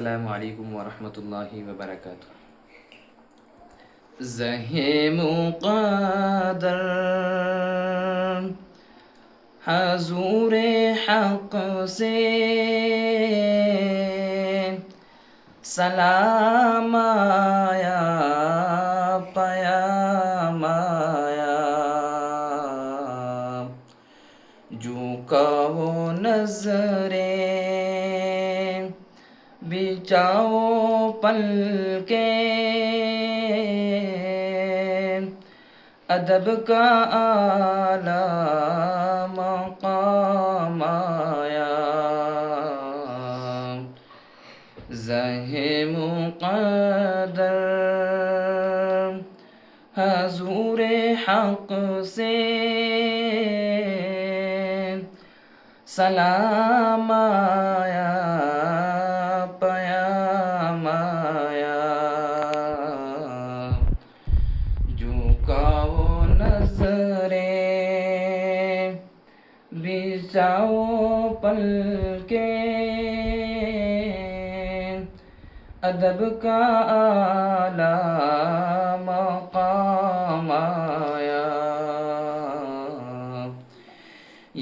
السلام علیکم ورحمۃ اللہ وبرکاتہ۔ زہ مقدر حضور حق سے سلام آیا، پیام آیا، جو کا وہ نظریں بچاؤ پل کے ادب کا اعلیٰ مقام آیا، زہ مقدر حضور حق سے سلام آیا، پیام آیا، جو کا وہ نظریں بچاؤ پل کے ادب کا اعلیٰ مقام آیا،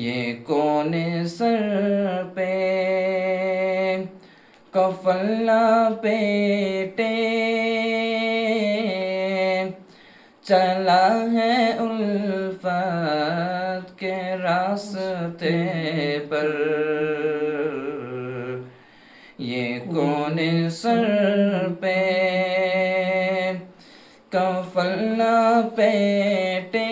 یہ کون سر پہ کفن لپیٹے چلا ہے الفت کے راستے پر، یہ کون سر پہ کفن لپیٹے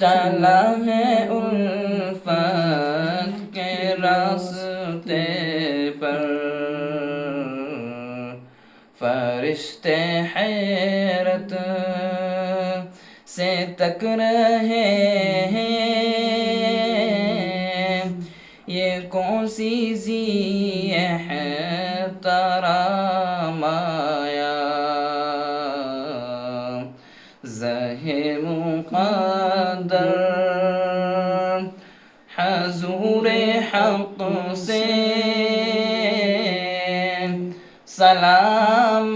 چلا ہے الفت کے راستے پر، فرشتے حیرت سے تک رہے ہیں، یہ کون سی ذی احترام آیا، زہ مقدر حضور حق سے سلام